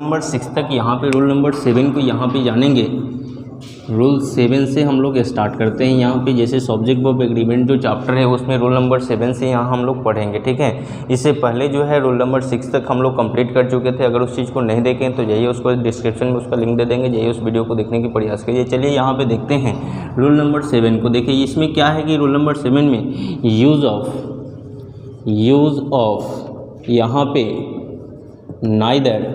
Number 6 तक यहाँ पे रूल नंबर 7 को यहाँ पे जानेंगे। रूल 7 से हम लोग स्टार्ट करते हैं। यहाँ पे जैसे सब्जेक्ट वर्ब एग्रीमेंट जो चैप्टर है उसमें रूल नंबर 7 से यहाँ हम लोग पढ़ेंगे, ठीक है। इससे पहले जो है रूल नंबर 6 तक हम लोग कंप्लीट कर चुके थे। अगर उस चीज़ को नहीं देखें तो जाइए, उसको डिस्क्रिप्शन में उसका लिंक दे देंगे, जाइए उस वीडियो को देखने की प्रयास करिए। चलिए यहाँ पे देखते हैं रूल नंबर 7 को। देखिए इसमें क्या है कि रूल नंबर 7 में यूज़ ऑफ यहाँ पे नाइदर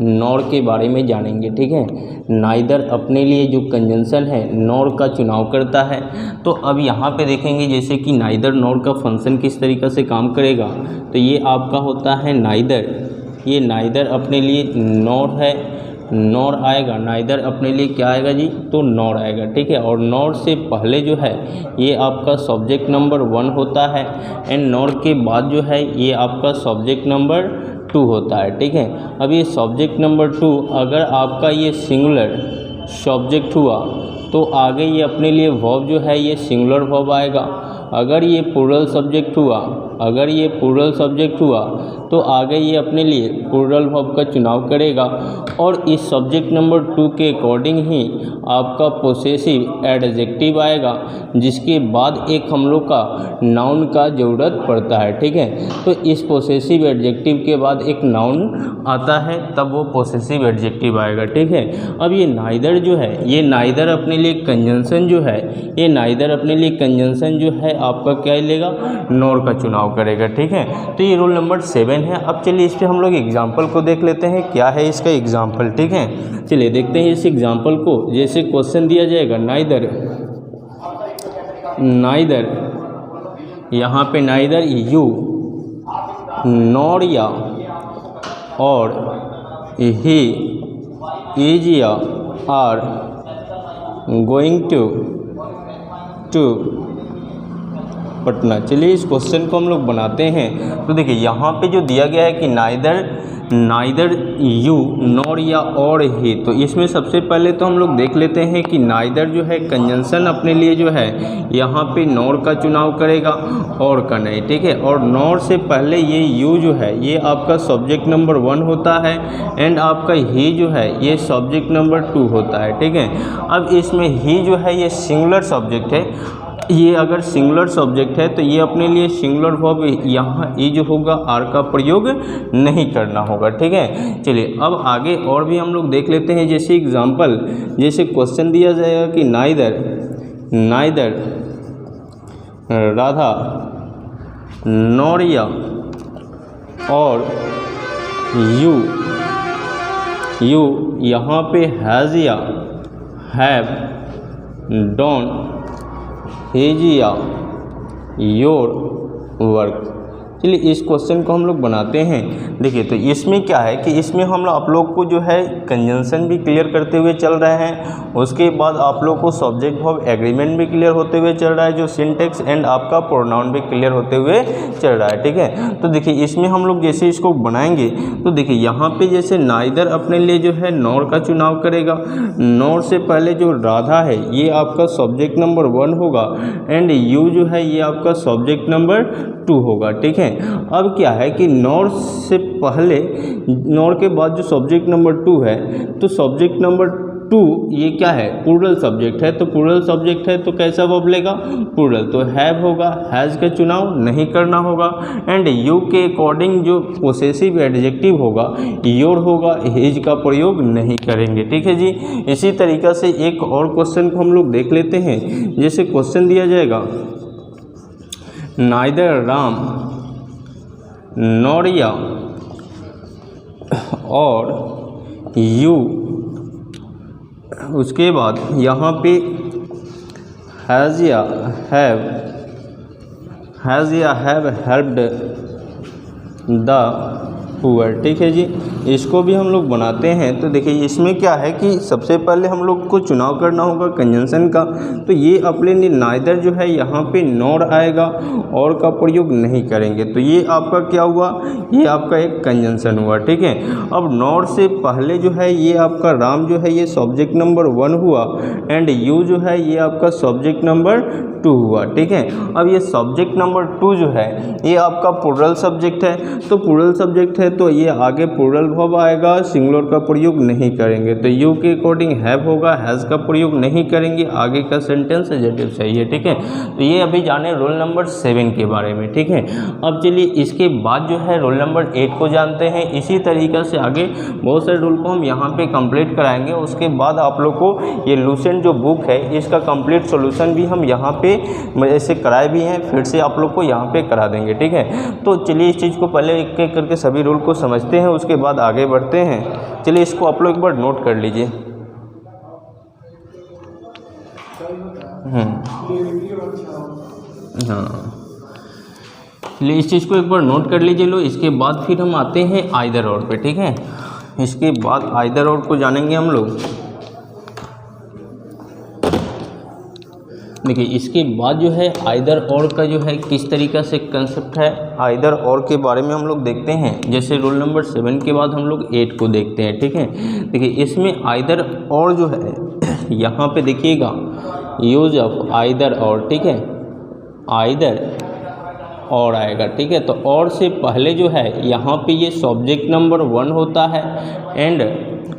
नॉर के बारे में जानेंगे, ठीक है। नाइदर अपने लिए जो कंजंक्शन है नॉर का चुनाव करता है। तो अब यहाँ पे देखेंगे जैसे कि नाइदर नॉर का फंक्शन किस तरीक़े से काम करेगा। तो ये आपका होता है नाइदर, ये नाइदर अपने लिए नॉर है, नॉर आएगा। नाइदर अपने लिए क्या आएगा जी, तो नॉर आएगा, ठीक है। और नॉर से पहले जो है ये आपका सब्जेक्ट नंबर 1 होता है एंड नॉर के बाद जो है ये आपका सब्जेक्ट नंबर 2 होता है, ठीक है। अब ये सब्जेक्ट नंबर 2 अगर आपका ये सिंगुलर सब्जेक्ट हुआ तो आगे ये अपने लिए वर्ब जो है ये सिंगुलर वर्ब आएगा। अगर ये प्लूरल सब्जेक्ट हुआ, अगर ये प्लूरल सब्जेक्ट हुआ तो आगे ये अपने लिए प्लूरल वर्ब का चुनाव करेगा। और इस सब्जेक्ट नंबर 2 के अकॉर्डिंग ही आपका पोसेसिव एडजेक्टिव आएगा, जिसके बाद एक हम लोग का नाउन का ज़रूरत पड़ता है, ठीक है। तो इस पोसेसिव एडजेक्टिव के बाद एक नाउन आता है, तब वो पोसेसिव एडजेक्टिव आएगा, ठीक है। अब ये नाइदर जो है, ये नाइदर अपने लिए कंजंक्शन जो है, ये नाइदर अपने लिए कंजंक्शन जो है आपका क्या लेगा, नॉर का चुनाव करेगा, ठीक है। तो ये रूल नंबर 7 है। अब चलिए इस पर हम लोग एग्जाम्पल को देख लेते हैं, क्या है इसका एग्जाम्पल, ठीक है। चलिए देखते हैं इस एग्जाम्पल को। जैसे क्वेश्चन दिया जाएगा नाइदर यहाँ पे नाइदर यू नॉर या और ही इज या आर गोइंग टू पटना। चलिए इस क्वेश्चन को हम लोग बनाते हैं। तो देखिए यहाँ पे जो दिया गया है कि नाइदर यू नॉर या और ही, तो इसमें सबसे पहले तो हम लोग देख लेते हैं कि नाइदर जो है कंजंक्शन अपने लिए जो है यहाँ पे नॉर का चुनाव करेगा और का नहीं, ठीक है। और नॉर से पहले ये यू जो है ये आपका सब्जेक्ट नंबर 1 होता है एंड आपका ही जो है ये सब्जेक्ट नंबर 2 होता है, ठीक है। अब इसमें ही जो है ये सिंगुलर सब्जेक्ट है, ये अगर सिंगुलर सब्जेक्ट है तो ये अपने लिए सिंगुलर वर्ब यहाँ ये जो होगा आर का प्रयोग नहीं करना होगा, ठीक है। चलिए अब आगे और भी हम लोग देख लेते हैं। जैसे एग्जांपल, जैसे क्वेश्चन दिया जाएगा कि नाइदर राधा नॉर या और यू यहाँ पे हैज़ या हैव डॉन हेज या योर वर्क। चलिए इस क्वेश्चन को हम लोग बनाते हैं। देखिए तो इसमें क्या है कि इसमें हम आप लोग को जो है कंजंक्शन भी क्लियर करते हुए चल रहे हैं, उसके बाद आप लोग को सब्जेक्ट वर्ब एग्रीमेंट भी क्लियर होते हुए चल रहा है, जो सिंटेक्स एंड आपका प्रोनाउन भी क्लियर होते हुए चल रहा है, ठीक है। तो देखिए इसमें हम लोग जैसे इसको बनाएंगे तो देखिए यहाँ पे जैसे नाइदर अपने लिए जो है नॉर का चुनाव करेगा। नॉर से पहले जो राधा है ये आपका सब्जेक्ट नंबर 1 होगा एंड यू जो है ये आपका सब्जेक्ट नंबर 2 होगा, ठीक है। अब क्या है कि नॉर से पहले, नॉर के बाद जो सब्जेक्ट नंबर 2 है, तो सब्जेक्ट नंबर 2 ये क्या है, प्लूरल सब्जेक्ट है। तो प्लूरल सब्जेक्ट है तो कैसा वर्ब लेगा, प्लूरल, तो हैव होगा, हैज़ का चुनाव नहीं करना होगा। एंड यू के अकॉर्डिंग जो पोसेसिव एडजेक्टिव होगा योर होगा, हिज का प्रयोग नहीं करेंगे, ठीक है जी। इसी तरीक़ा से एक और क्वेश्चन को हम लोग देख लेते हैं। जैसे क्वेश्चन दिया जाएगा नाइदर राम नॉर या और यू, उसके बाद यहाँ पे हैज़ या हैव हेल्प्ड द पुअर, ठीक है जी। इसको भी हम लोग बनाते हैं। तो देखिए इसमें क्या है कि सबसे पहले हम लोग को चुनाव करना होगा कंजंक्शन का। तो ये अपने लिए नाइदर जो है यहाँ पे नॉर आएगा और का प्रयोग नहीं करेंगे, तो ये आपका क्या हुआ, ये आपका एक कंजंक्शन हुआ, ठीक है। अब नॉर से पहले जो है ये आपका राम जो है ये सब्जेक्ट नंबर 1 हुआ एंड यू जो है ये आपका सब्जेक्ट नंबर 2 हुआ, ठीक है। अब ये सब्जेक्ट नंबर 2 जो है ये आपका प्लूरल सब्जेक्ट है, तो प्लूरल सब्जेक्ट है तो ये आगे प्लूरल वर्ब आएगा, सिंगुलर का प्रयोग नहीं करेंगे, तो यू के अकॉर्डिंग हैव होगा, हैज़ का प्रयोग नहीं करेंगे, आगे का सेंटेंस एडजेक्टिव सही है, ठीक है। तो ये अभी जाने रोल नंबर 7 के बारे में, ठीक है। अब चलिए इसके बाद जो है रोल नंबर 8 को जानते हैं। इसी तरीक़े से आगे बहुत सारे रोल को हम यहाँ पे कंप्लीट कराएंगे, उसके बाद आप लोग को ये लूसेंट जो बुक है इसका कंप्लीट सॉल्यूशन भी हम यहाँ पे ऐसे कराए भी हैं, फिर से आप लोग को यहाँ पे करा देंगे, ठीक है। तो चलिए इस चीज़ को पहले एक एक करके सभी रोल को समझते हैं, उसके बाद आगे बढ़ते हैं। चलिए इसको आप लोग एक बार नोट कर लीजिए। हाँ, चलिए इस चीज़ को एक बार नोट कर लीजिए लो। इसके बाद फिर हम आते हैं आइदर और पे, ठीक है। इसके बाद आइदर और को जानेंगे हम लोग। देखिए इसके बाद जो है आइदर और का जो है किस तरीक़ा से कंसेप्ट है, आइदर और के बारे में हम लोग देखते हैं। जैसे रोल नंबर 7 के बाद हम लोग 8 को देखते हैं, ठीक है। देखिए इसमें आइदर और जो है यहाँ पे देखिएगा यूज ऑफ आइदर और, ठीक है, आइदर और आएगा, ठीक है। तो और से पहले जो है यहाँ पे ये सब्जेक्ट नंबर 1 होता है एंड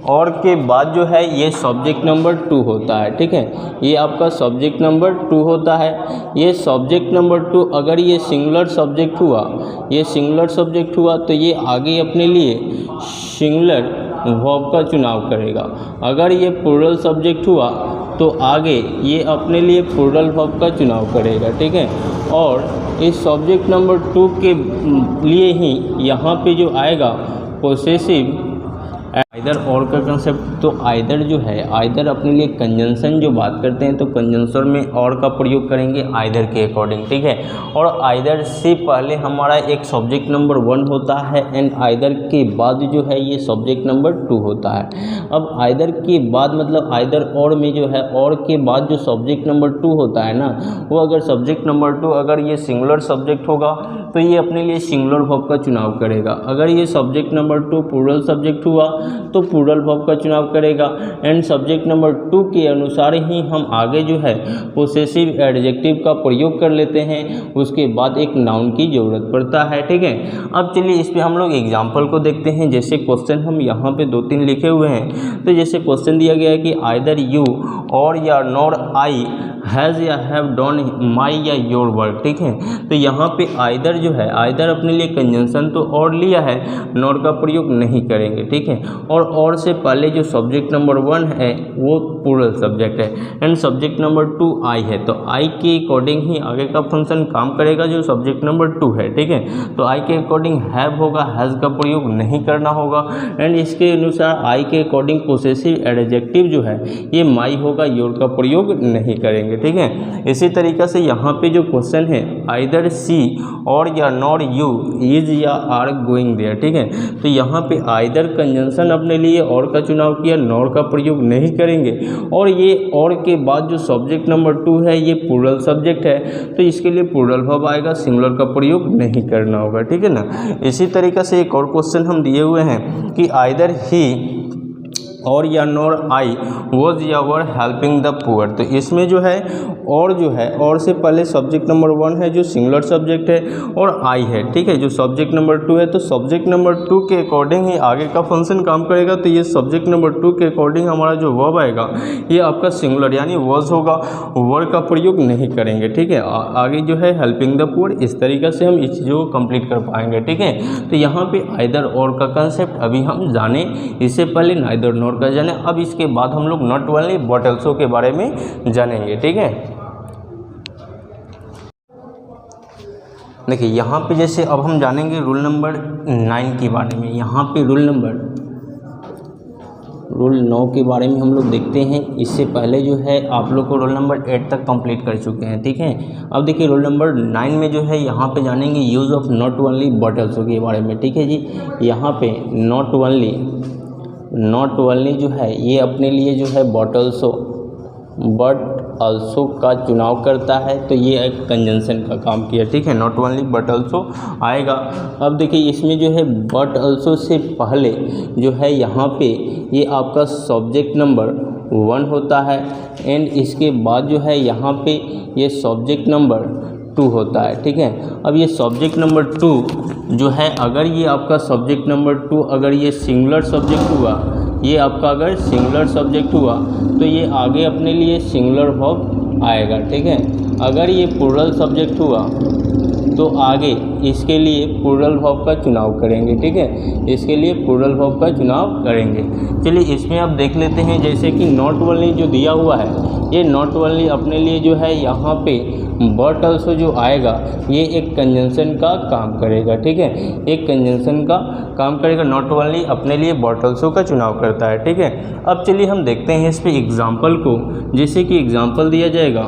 और के बाद जो है ये सब्जेक्ट नंबर 2 होता है, ठीक है। ये आपका सब्जेक्ट नंबर 2 होता है। ये सब्जेक्ट नंबर 2 अगर ये सिंगुलर सब्जेक्ट हुआ, ये सिंगुलर सब्जेक्ट हुआ तो ये आगे अपने लिए सिंगुलर वर्ब का चुनाव करेगा। अगर ये प्लूरल सब्जेक्ट हुआ तो आगे ये अपने लिए प्लूरल वर्ब का चुनाव करेगा, ठीक है। और इस सब्जेक्ट नंबर 2 के लिए ही यहाँ पे जो आएगा पोसेसिव आइदर और का कंसेप्ट। तो आइदर जो है, आइदर अपने लिए कंजंक्शन जो बात करते हैं तो कंजंक्शन में और का प्रयोग करेंगे आइदर के अकॉर्डिंग, ठीक है। और आइदर से पहले हमारा एक सब्जेक्ट नंबर 1 होता है एंड आइदर के बाद जो है ये सब्जेक्ट नंबर 2 होता है। अब आइदर के बाद मतलब आइदर और में जो है और के बाद जो सब्जेक्ट नंबर 2 होता है ना, वो अगर सब्जेक्ट नंबर 2 अगर ये सिंगुलर सब्जेक्ट होगा तो ये अपने लिए सिंगुलर वर्ब का चुनाव करेगा। अगर ये सब्जेक्ट नंबर 2 प्लूरल सब्जेक्ट हुआ तो प्लूरल वर्ब का चुनाव करेगा एंड सब्जेक्ट नंबर 2 के अनुसार ही हम आगे जो है पोसेसिव एडजेक्टिव का प्रयोग कर लेते हैं। उसके बाद एक नाउन की ज़रूरत पड़ता है, ठीक है। अब चलिए इस पे हम लोग एग्जाम्पल को देखते हैं। जैसे क्वेश्चन हम यहाँ पे 2-3 लिखे हुए हैं। तो जैसे क्वेश्चन दिया गया है कि आइदर यू और या नॉर आई हैज़ या हैव डन माई या योर वर्क, ठीक है। तो यहाँ पे आइदर जो है, आइदर अपने लिए कंजंक्शन तो और लिया है, नॉर का प्रयोग नहीं करेंगे, ठीक है। और से पहले जो सब्जेक्ट नंबर 1 है वो प्लूरल सब्जेक्ट है एंड सब्जेक्ट नंबर 2 आई है, तो आई के अकॉर्डिंग ही आगे का फंक्शन काम करेगा जो सब्जेक्ट नंबर 2 है, ठीक है। तो आई के अकॉर्डिंग हैव होगा, हैज़ का प्रयोग नहीं करना होगा एंड इसके अनुसार आई के अकॉर्डिंग पोसेसिव एडजेक्टिव जो है ये माई होगा, योर का प्रयोग नहीं करेंगे, ठीक है। इसी तरीक़े से यहाँ पे जो क्वेश्चन है आइदर सी और या नॉर यू इज या आर गोइंग देयर, ठीक है। तो यहाँ पे आइदर कंजंक्शन अपने लिए और का चुनाव किया, नॉर का प्रयोग नहीं करेंगे और ये और के बाद जो सब्जेक्ट नंबर 2 है ये प्लूरल सब्जेक्ट है तो इसके लिए प्लूरल वर्ब आएगा, सिंगुलर का प्रयोग नहीं करना होगा, ठीक है ना। इसी तरीक़े से एक और क्वेश्चन हम दिए हुए हैं कि आइदर ही और या नॉर आई वॉज या वर हेल्पिंग द पुअर। तो इसमें जो है और से पहले सब्जेक्ट नंबर 1 है जो सिंगुलर सब्जेक्ट है और आई है, ठीक है, जो सब्जेक्ट नंबर 2 है। तो सब्जेक्ट नंबर 2 के अकॉर्डिंग ही आगे का फंक्शन काम करेगा। तो ये सब्जेक्ट नंबर 2 के अकॉर्डिंग हमारा जो वर्ब आएगा ये आपका सिंगुलर यानी वॉज होगा, वर का प्रयोग नहीं करेंगे, ठीक है। आगे जो है हेल्पिंग द पुअर, इस तरीके से हम इस चीज़ों को कंप्लीट कर पाएंगे, ठीक है। तो यहाँ पे आइदर और का कंसेप्ट अभी हम जाने, इससे पहले नाइदर नॉर का जाने। अब इसके बाद हम लोग नॉट ओनली बट ऑल्सो के बारे में जानेंगे, ठीक है। देखिए यहाँ पे जैसे अब हम जानेंगे रूल नंबर 9 के बारे में। यहाँ पे रूल 9 के बारे में हम लोग देखते हैं। इससे पहले जो है आप लोग को रोल नंबर 8 तक कंप्लीट कर चुके हैं, ठीक है। अब देखिए रोल नंबर 9 में जो है यहाँ पे जानेंगे use of not only but also के बारे में, ठीक है जी। यहाँ पे नॉट ओनली जो है ये अपने लिए जो है बट ऑल्सो का चुनाव करता है, तो ये एक कंजंक्शन का काम किया, ठीक है। नॉट ओनली बट ऑल्सो आएगा। अब देखिए इसमें जो है बट ऑल्सो से पहले जो है यहाँ पे ये आपका सब्जेक्ट नंबर 1 होता है एंड इसके बाद जो है यहाँ पे ये सब्जेक्ट नंबर 2 होता है, ठीक है। अब ये सब्जेक्ट नंबर 2 जो है, अगर ये आपका सब्जेक्ट नंबर 2 अगर ये सिंगुलर सब्जेक्ट हुआ, ये आपका अगर सिंगुलर सब्जेक्ट हुआ तो ये आगे अपने लिए सिंगुलर वर्ब आएगा, ठीक है। अगर ये प्लूरल सब्जेक्ट हुआ तो आगे इसके लिए प्लूरल वर्ब का चुनाव करेंगे, ठीक है। इसके लिए प्लूरल वर्ब का चुनाव करेंगे। चलिए इसमें आप देख लेते हैं, जैसे कि नॉट ओनली जो दिया हुआ है, ये नॉट ओनली अपने लिए जो है यहाँ पे बट ऑल्सो जो आएगा ये एक कंजंक्शन का काम करेगा, ठीक है। एक कंजंक्शन का काम करेगा। नॉट ओनली अपने लिए बट ऑल्सो का चुनाव करता है, ठीक है। अब चलिए हम देखते हैं इस पे एग्जाम्पल को। जैसे कि एग्जाम्पल दिया जाएगा,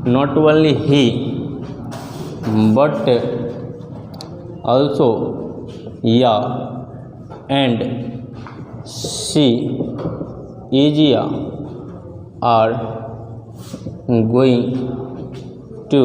not only he but also या and she is are going to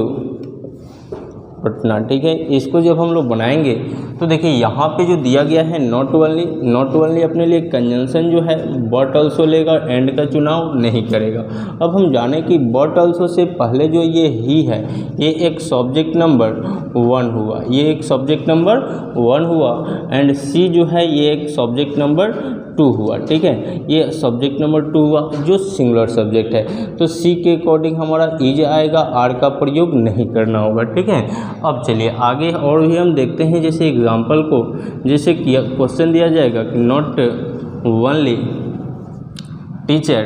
Patna, ठीक है। इसको जब हम लोग बनाएंगे तो देखिए यहाँ पे जो दिया गया है नॉट ओनली अपने लिए कंजंक्शन जो है बट ऑल्सो लेगा, एंड का चुनाव नहीं करेगा। अब हम जाने कि बट ऑल्सो से पहले जो ये ही है ये एक सब्जेक्ट नंबर 1 हुआ, ये एक सब्जेक्ट नंबर 1 हुआ एंड सी जो है ये एक सब्जेक्ट नंबर 2 हुआ, ठीक है। ये सब्जेक्ट नंबर 2 हुआ जो सिंगुलर सब्जेक्ट है, तो सी के अकॉर्डिंग हमारा इज आएगा, आर का प्रयोग नहीं करना होगा, ठीक है। अब चलिए आगे और भी हम देखते हैं, जैसे एग्जाम्पल को, जैसे कि क्वेश्चन दिया जाएगा कि not only teacher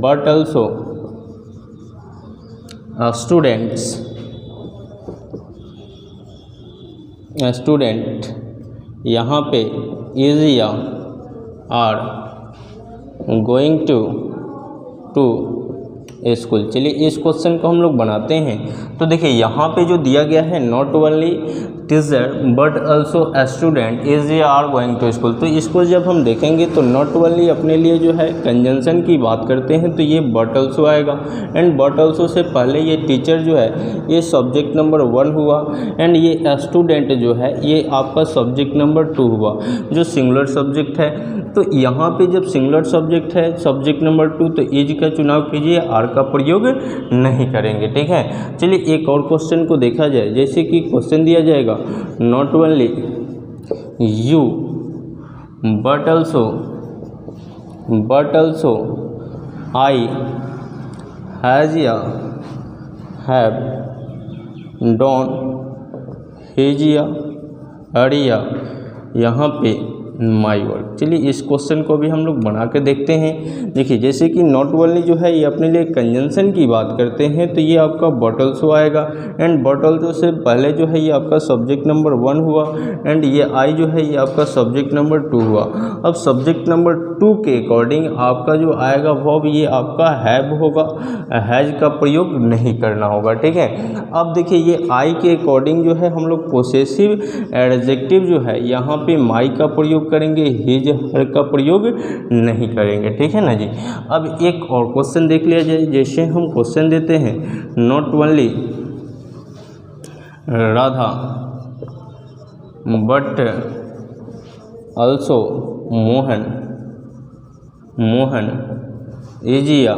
but also student यहाँ पे इज या आर गोइंग टू स्कूल। चलिए इस क्वेश्चन को हम लोग बनाते हैं। तो देखिए यहाँ पे जो दिया गया है not only teacher but also student is या आर गोइंग टू स्कूल, तो इसको जब हम देखेंगे तो नॉट ओनली अपने लिए जो है कंजंक्शन की बात करते हैं तो ये बट ऑल्सो आएगा एंड बट ऑल्सो से पहले ये टीचर जो है ये सब्जेक्ट नंबर 1 हुआ एंड ये स्टूडेंट जो है ये आपका सब्जेक्ट नंबर 2 हुआ जो सिंगुलर सब्जेक्ट है। तो यहाँ पे जब सिंगुलर सब्जेक्ट है सब्जेक्ट नंबर 2 तो इज का चुनाव कीजिए, आर का प्रयोग नहीं करेंगे, ठीक है। चलिए एक और क्वेश्चन को देखा जाए, जैसे कि क्वेश्चन दिया जाएगा not only you but also I has या हैव डॉन हेज या अरिया यहाँ पे माई वर्क। चलिए इस क्वेश्चन को भी हम लोग बना के देखते हैं। देखिए जैसे कि नॉट ओनली जो है ये अपने लिए कंजंक्शन की बात करते हैं तो ये आपका बट ऑल्सो आएगा एंड बट ऑल्सो से पहले जो है ये आपका सब्जेक्ट नंबर 1 हुआ एंड ये आई जो है ये आपका सब्जेक्ट नंबर 2 हुआ। अब सब्जेक्ट नंबर 2 के अकॉर्डिंग आपका जो आएगा वर्ब ये आपका हैव होगा, हैज का प्रयोग नहीं करना होगा, ठीक है। अब देखिए ये आई के अकॉर्डिंग जो है हम लोग पोसेसिव एडजेक्टिव जो है यहाँ पे माई का प्रयोग करेंगे, हिज हर का प्रयोग नहीं करेंगे, ठीक है ना जी। अब एक और क्वेश्चन देख लिया जाए, जैसे हम क्वेश्चन देते हैं not only Radha but also Mohan is या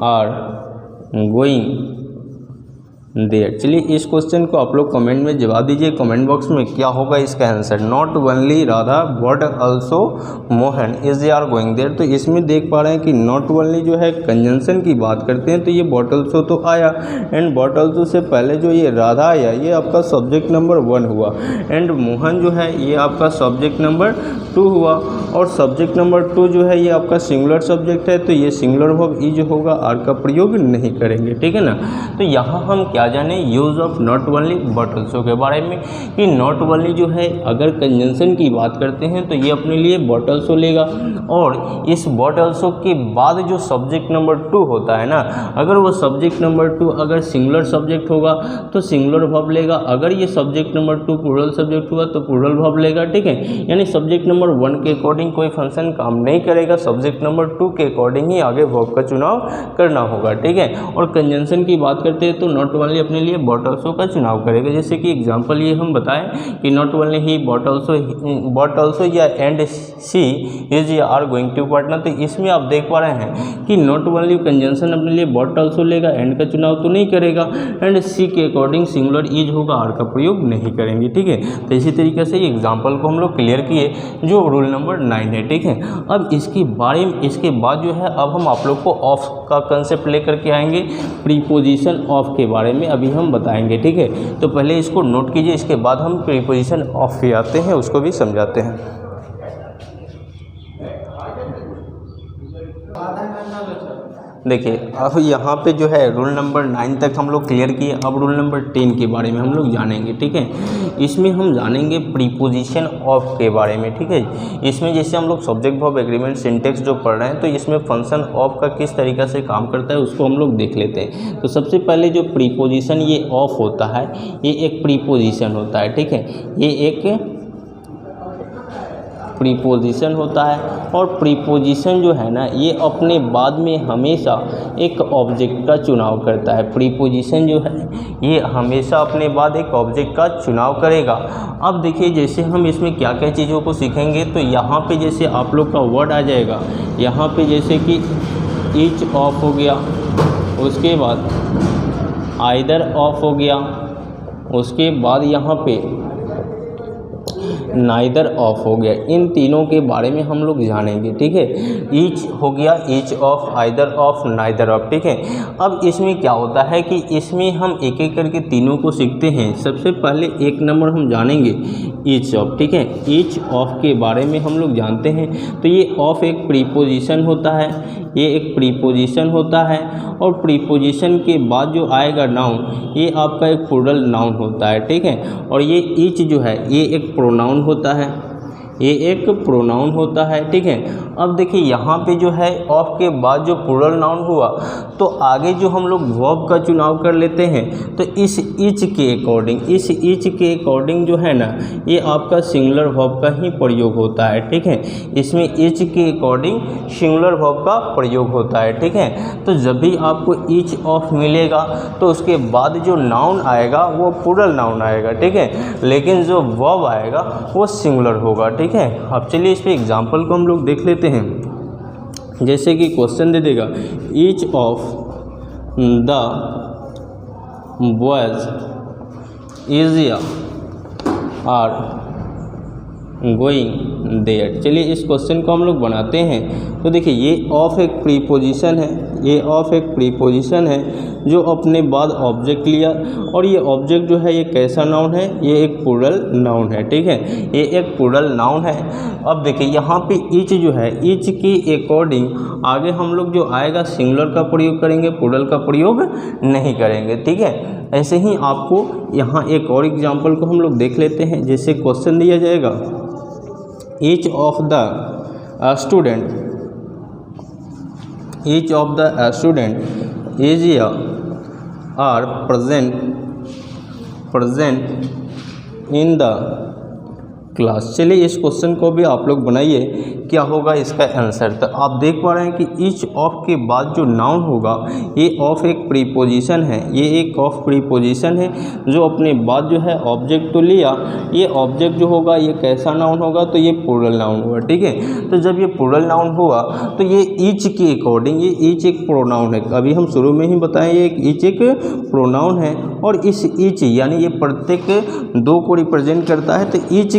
आर गोइंग देयर। चलिए इस क्वेश्चन को आप लोग कमेंट में जवाब दीजिए, कमेंट बॉक्स में क्या होगा इसका answer. Not only Radha but also Mohan is are going there. तो इसमें देख पा रहे हैं कि नॉट ओनली जो है कंजंक्शन की बात करते हैं तो ये बट ऑल्सो तो आया एंड बट ऑल्सो से पहले जो ये राधा आया ये आपका सब्जेक्ट नंबर 1 हुआ एंड मोहन जो है ये आपका सब्जेक्ट नंबर 2 हुआ और सब्जेक्ट नंबर 2 जो है ये आपका सिंगुलर सब्जेक्ट है तो ये सिंगुलर वर्ब इज होगा, आर का प्रयोग नहीं करेंगे, ठीक है ना। तो यहाँ हम क्या जाने use of not only but also के बारे में कि नॉट ओनली जो है अगर कंजंक्शन की बात करते हैं तो ये अपने लिए बट ऑल्सो लेगा और इस बट ऑल्सो के बाद जो सब्जेक्ट नंबर 2 होता है ना, अगर वो सब्जेक्ट नंबर 2 अगर सिंगुलर सब्जेक्ट होगा तो सिंगुलर वर्ब लेगा, अगर ये सब्जेक्ट नंबर 2 प्लूरल सब्जेक्ट हुआ तो प्लूरल वर्ब लेगा, ठीक है। यानी सब्जेक्ट नंबर 1 के अकॉर्डिंग कोई फंक्शन काम नहीं करेगा, सब्जेक्ट नंबर 2 के अकॉर्डिंग ही आगे वर्ब का चुनाव करना होगा, ठीक है। और कंजंक्शन की बात करते हैं तो नॉट ओनली अपने लिए बट ऑल्सो का चुनाव करेगा। जैसे कि एग्जांपल ये हम बताएं कि not only he but also या एंड सी इज या आर गोइंग टू पार्टनर। तो इसमें आप देख पा रहे हैं कि नॉट ओनली कंजंक्शन अपने लिए बट ऑल्सो लेगा, एंड का चुनाव तो नहीं करेगा, एंड सी के अकॉर्डिंग सिंगुलर इज होगा, आर का प्रयोग नहीं करेंगे। ठीक है, तो इसी तरीके से एग्जाम्पल को हम लोग क्लियर किए जो रूल नंबर 9 है। ठीक है, अब इसके बाद जो है अब हम आप लोग को ऑफ का कंसेप्ट लेकर के आएंगे, प्रीपोजिशन ऑफ के बारे में अभी हम बताएंगे। ठीक है, तो पहले इसको नोट कीजिए, इसके बाद हम प्रीपोजिशन ऑफ पे आते हैं, उसको भी समझाते हैं। देखिए अब यहाँ पे जो है रूल नंबर 9 तक हम लोग क्लियर किए। अब रूल नंबर 10 के बारे में हम लोग जानेंगे। ठीक है, इसमें हम जानेंगे प्रीपोजिशन ऑफ के बारे में। ठीक है, इसमें जैसे हम लोग सब्जेक्ट वर्ब एग्रीमेंट सिंटेक्स जो पढ़ रहे हैं, तो इसमें फंक्शन ऑफ का किस तरीक़ा से काम करता है उसको हम लोग देख लेते हैं। तो सबसे पहले जो प्रीपोजिशन ये ऑफ होता है, ये एक प्रीपोजिशन होता है। ठीक है, ये एक प्रीपोजिशन होता है, और प्रीपोजिशन जो है ना ये अपने बाद में हमेशा एक ऑब्जेक्ट का चुनाव करता है। प्रीपोजिशन जो है ये हमेशा अपने बाद एक ऑब्जेक्ट का चुनाव करेगा। अब देखिए जैसे हम इसमें क्या क्या चीज़ों को सीखेंगे, तो यहाँ पे जैसे आप लोग का वर्ड आ जाएगा, यहाँ पे जैसे कि ईच ऑफ हो गया, उसके बाद आइदर ऑफ हो गया, उसके बाद यहाँ पे नाइदर ऑफ हो गया। इन तीनों के बारे में हम लोग जानेंगे। ठीक है, ईच हो गया, each of, either of, neither of. ठीक है, अब इसमें क्या होता है कि इसमें हम एक एक करके तीनों को सीखते हैं। सबसे पहले एक नंबर हम जानेंगे ईच ऑफ। ठीक है, ईच ऑफ के बारे में हम लोग जानते हैं। तो ये ऑफ एक प्रीपोजिशन होता है, ये एक प्रीपोजिशन होता है, और प्रीपोजिशन के बाद जो आएगा नाउन, ये आपका एक प्लूरल नाउन होता है। ठीक है, और ये ईच जो है ये एक प्रोनाउन होता है, ये एक प्रोनाउन होता है। ठीक है, अब देखिए यहाँ पे जो है ऑफ के बाद जो प्लूरल नाउन हुआ, तो आगे जो हम लोग वर्ब का चुनाव कर लेते हैं, तो इस ईच के अकॉर्डिंग जो है ना ये आपका सिंगुलर वर्ब का ही प्रयोग होता है। ठीक है, इसमें ईच के अकॉर्डिंग सिंगुलर वर्ब का प्रयोग होता है। ठीक है, तो जब भी आपको ईच ऑफ मिलेगा तो उसके बाद जो नाउन आएगा वो प्लूरल नाउन आएगा। ठीक है, लेकिन जो वर्ब आएगा वो सिंगुलर होगा। ठीक है, अब चलिए इस पे एग्जाम्पल को हम लोग देख लेते हैं। जैसे कि क्वेश्चन दे देगा, each of the boys is या आर गोइंग देयर। चलिए इस क्वेश्चन को हम लोग बनाते हैं। तो देखिए ये ऑफ एक प्रीपोजिशन है, ये ऑफ एक प्रीपोजिशन है जो अपने बाद ऑब्जेक्ट लिया, और ये ऑब्जेक्ट जो है ये कैसा नाउन है, ये एक प्लूरल नाउन है। ठीक है, ये एक प्लूरल नाउन है। अब देखिए यहाँ पे ईच जो है, ईच की अकॉर्डिंग आगे हम लोग जो आएगा सिंगुलर का प्रयोग करेंगे, प्लूरल का प्रयोग नहीं करेंगे। ठीक है, ऐसे ही आपको यहाँ एक और एग्जाम्पल को हम लोग देख लेते हैं। जैसे क्वेश्चन दिया जाएगा, each of the student, each of the student is या are present in the class. चलिए इस क्वेश्चन को भी आप लोग बनाइए, क्या होगा इसका आंसर। तो आप देख पा रहे हैं कि ईच ऑफ के बाद जो नाउन होगा ये ऑफ एक प्रीपोजिशन है, ये एक ऑफ प्रीपोजिशन है जो अपने बाद जो है ऑब्जेक्ट तो लिया, ये ऑब्जेक्ट जो होगा ये कैसा नाउन होगा, तो ये प्लूरल नाउन हुआ। ठीक है, तो जब ये प्लूरल नाउन हुआ तो ये ईच के अकॉर्डिंग, ये ईच एक प्रोनाउन है, अभी हम शुरू में ही बताएं ये ईच एक प्रोनाउन है, और इस ईच यानी ये प्रत्येक दो को रिप्रेजेंट करता है। तो ईच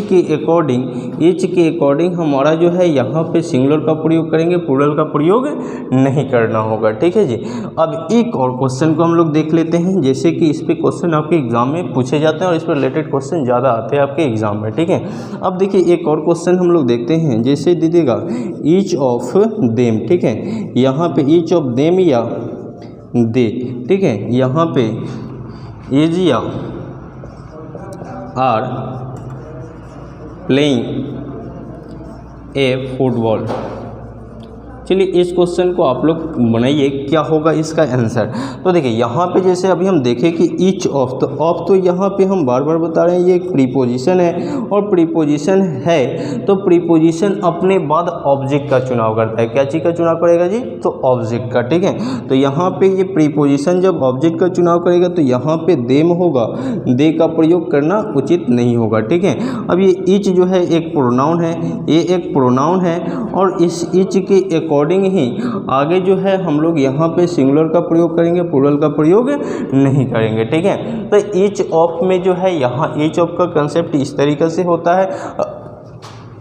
के अकॉर्डिंग हमारा जो है यहाँ पे सिंगुलर का प्रयोग करेंगे, प्लूरल का प्रयोग नहीं करना होगा। ठीक है जी, अब एक और क्वेश्चन को हम लोग देख लेते हैं। जैसे कि इस पे क्वेश्चन आपके एग्जाम में पूछे जाते हैं और इस पर रिलेटेड क्वेश्चन ज़्यादा आते हैं आपके एग्जाम में। ठीक है, अब देखिए एक और क्वेश्चन हम लोग देखते हैं। जैसे दे देगा ईच ऑफ देम। ठीक है, यहाँ पे ईच ऑफ देम या दे। ठीक है, यहाँ पे इज या आर प्लेइंग ए फुटबॉल। चलिए इस क्वेश्चन को आप लोग बनाइए, क्या होगा इसका आंसर। तो देखिए यहाँ पे जैसे अभी हम देखें कि ईच ऑफ, तो ऑफ तो यहाँ पे हम बार बार बता रहे हैं ये एक प्रीपोजिशन है, और प्रीपोजिशन है तो प्रीपोजिशन अपने बाद ऑब्जेक्ट का चुनाव करता है। क्या चीज़ का चुनाव करेगा जी, तो ऑब्जेक्ट का, ठीक है। तो यहाँ पे ये प्रीपोजिशन जब ऑब्जेक्ट का चुनाव करेगा तो यहाँ पे देम होगा, दे का प्रयोग करना उचित नहीं होगा, ठीक है। अब ये ईच जो है एक प्रोनाउन है, ये एक प्रोनाउन है, और इस ईच के अकॉर्डिंग ही आगे जो है हम लोग यहाँ पे सिंगुलर का प्रयोग करेंगे, प्लूरल का प्रयोग नहीं करेंगे, ठीक है। तो ईच ऑफ में जो है यहाँ ईच ऑफ का कंसेप्ट इस तरीके से होता है।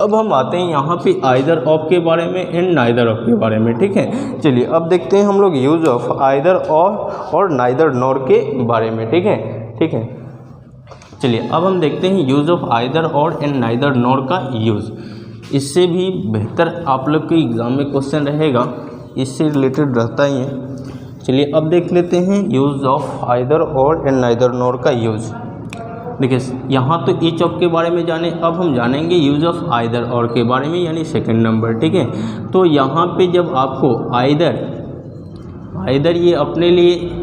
अब हम आते हैं यहाँ पे आइदर ऑफ के बारे में एंड नाइदर ऑफ के बारे में, ठीक है। चलिए अब देखते हैं हम लोग यूज ऑफ आइदर ऑफ और नाइदर नॉर के बारे में, ठीक है, ठीक है। चलिए अब हम देखते हैं यूज़ ऑफ आइदर और एंड नाइदर नॉर का यूज़। इससे भी बेहतर आप लोग के एग्ज़ाम में क्वेश्चन रहेगा, इससे रिलेटेड रहता ही है। चलिए अब देख लेते हैं यूज़ ऑफ आइदर और एंड नाइदर नॉर का यूज़। देखिए यहाँ तो ईच ऑफ के बारे में जाने, अब हम जानेंगे यूज़ ऑफ आइदर और के बारे में, यानी सेकंड नंबर, ठीक है। तो यहाँ पे जब आपको आइदर ये अपने लिए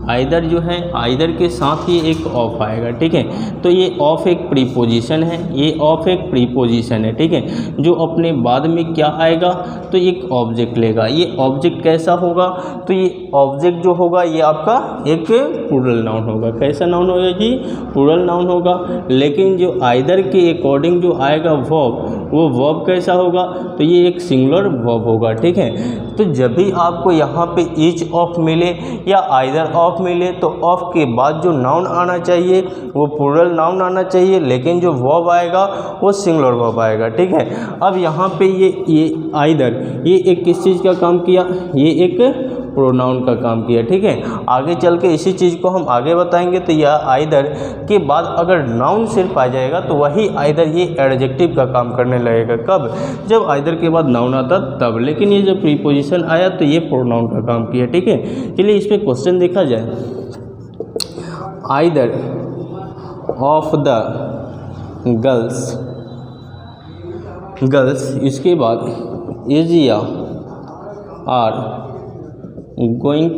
आइदर जो है, आइदर के साथ ही एक ऑफ आएगा, ठीक है। तो ये ऑफ एक प्रीपोजिशन है, ये ऑफ एक प्रीपोजिशन है, ठीक है, जो अपने बाद में क्या आएगा, तो एक ऑब्जेक्ट लेगा। ये ऑब्जेक्ट कैसा होगा, तो ये ऑब्जेक्ट जो होगा ये आपका एक प्लूरल नाउन होगा। कैसा नाउन होगा जी, प्लूरल नाउन होगा। लेकिन जो आइदर के अकॉर्डिंग जो आएगा वर्ब, वो वर्ब कैसा होगा, तो ये एक सिंगुलर वर्ब होगा, ठीक है। तो जब भी आपको यहाँ पे ईच ऑफ मिले या आइदर ऑफ मिले तो ऑफ के बाद जो नाउन आना चाहिए वो प्लूरल नाउन आना चाहिए, लेकिन जो वर्ब आएगा वो सिंगुलर वर्ब आएगा, ठीक है। अब यहाँ पे ये आइदर ये एक किस चीज़ का काम किया, ये एक प्रोनाउन का काम किया, ठीक है। आगे चल के इसी चीज़ को हम आगे बताएंगे। तो यह आइदर के बाद अगर नाउन सिर्फ आ जाएगा तो वही आइदर ये एडजेक्टिव का काम करने लगेगा। कब, जब आइदर के बाद नाउन आता तब। लेकिन ये जब प्रीपोजिशन आया तो ये प्रोनाउन का काम किया, ठीक है। चलिए इस पर क्वेश्चन देखा जाए। आइदर ऑफ द गर्ल्स, इसके बाद इज या आर गोइंग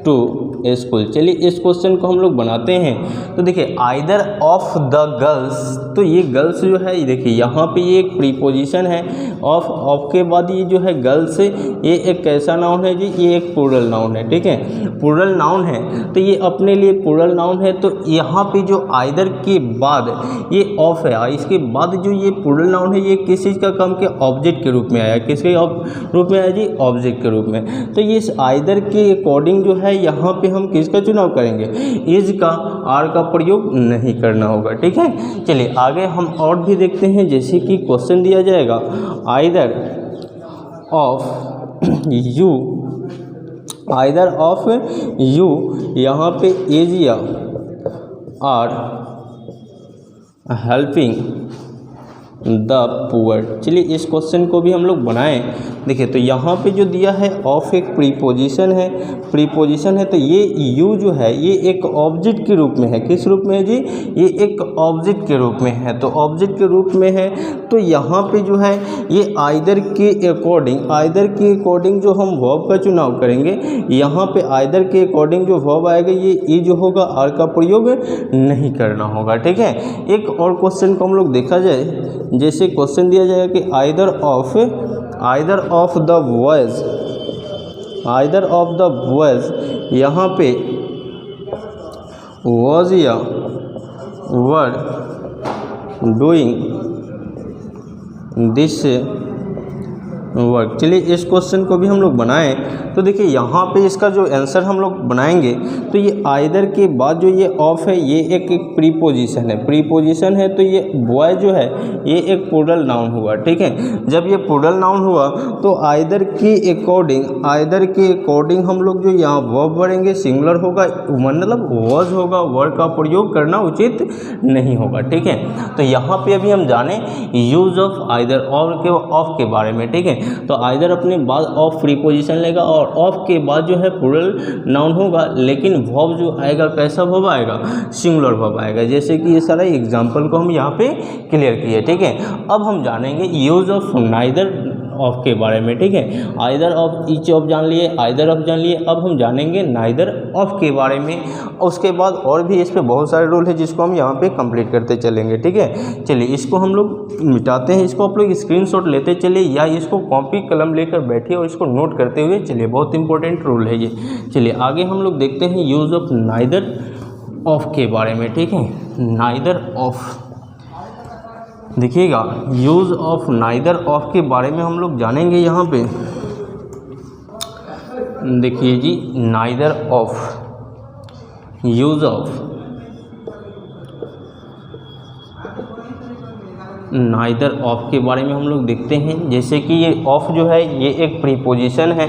टू स्कूल। चलिए इस क्वेश्चन को हम लोग बनाते हैं। तो देखिए आइदर ऑफ द गर्ल्स, तो ये गर्ल्स जो है, देखिए यहाँ पे ये एक प्रीपोजिशन है। ऑफ के बाद ये जो है गर्ल्स, ये एक कैसा नाउन है जी, ये एक प्लूरल नाउन है, ठीक है। प्लूरल नाउन है तो ये अपने लिए प्लूरल नाउन है। तो यहाँ पे जो आइदर के बाद ये ऑफ है, इसके बाद जो ये प्लूरल नाउन है ये किस चीज़ का काम किया, ऑब्जेक्ट के रूप में आया। किसके रूप में आया जी, ऑब्जेक्ट के रूप में। तो ये आइदर के अकॉर्डिंग जो है यहाँ पे हम किसका चुनाव करेंगे, इज का, आर का प्रयोग नहीं करना होगा, ठीक है। चलिए आगे हम और भी देखते हैं। जैसे कि क्वेश्चन दिया जाएगा either of you, either of you, यहाँ पे इज या आर हेल्पिंग द पुअर। चलिए इस क्वेश्चन को भी हम लोग बनाएं। देखिए तो यहाँ पे जो दिया है ऑफ एक प्रीपोजिशन है, तो ये यू जो है ये एक ऑब्जेक्ट के रूप में है। किस रूप में है जी, ये एक ऑब्जेक्ट के रूप में है। तो ऑब्जेक्ट के रूप में है तो यहाँ पे जो है ये आइदर के अकॉर्डिंग जो हम वर्ब का चुनाव करेंगे, यहाँ पे आइदर के अकॉर्डिंग जो वर्ब आएगा ये ई जो होगा आर का प्रयोग नहीं करना होगा, ठीक है। एक और क्वेश्चन को हम लोग देखा जाए। जैसे क्वेश्चन दिया जाएगा कि आइदर ऑफ द वॉइस, यहाँ पे वॉज या वर डूइंग दिस वर्क। चलिए इस क्वेश्चन को भी हम लोग बनाएं। तो देखिए यहाँ पे इसका जो आंसर हम लोग बनाएंगे तो ये आइदर के बाद जो ये ऑफ है ये एक प्रीपोजिशन है। तो ये बॉय जो है ये एक प्लूरल नाउन हुआ, ठीक है। जब ये प्लूरल नाउन हुआ तो आइदर के अकॉर्डिंग हम लोग जो यहाँ वर्ब बढ़ेंगे सिंगुलर होगा, मतलब वॉज होगा, वर्ड का प्रयोग करना उचित नहीं होगा, ठीक है। तो यहाँ पे अभी हम जाने यूज ऑफ आइदर ऑफ के बारे में, ठीक है। तो आइदर अपने बाद ऑफ प्रीपोजिशन लेगा और ऑफ के बाद जो है प्लूरल नाउन होगा, लेकिन वर्ब जो आएगा कैसा वर्ब आएगा, सिंगुलर वर्ब आएगा। जैसे कि ये सारा एग्जांपल को हम यहाँ पे क्लियर किए, ठीक है। अब हम जानेंगे यूज ऑफ नाइदर ऑफ के बारे में, ठीक है। आइदर ऑफ, ईच ऑफ जान लिए, आइदर ऑफ जान लिए, अब हम जानेंगे नाइदर ऑफ के बारे में। उसके बाद और भी इस पे बहुत सारे रूल है जिसको हम यहाँ पे कंप्लीट करते चलेंगे, ठीक है। चलिए इसको हम लोग मिटाते हैं, इसको आप लोग स्क्रीनशॉट लेते चलिए या इसको कॉपी कलम लेकर बैठिए और इसको नोट करते हुए चलिए, बहुत इंपॉर्टेंट रूल है ये। चलिए आगे हम लोग देखते हैं यूज़ ऑफ नाइदर ऑफ के बारे में, ठीक है। नाइदर ऑफ, देखिएगा यूज़ ऑफ नाइदर ऑफ के बारे में हम लोग जानेंगे यहाँ पे। देखिए जी, neither of, use of neither of के बारे में हम लोग देखते हैं। जैसे कि ये ऑफ जो है ये एक प्रीपोजिशन है,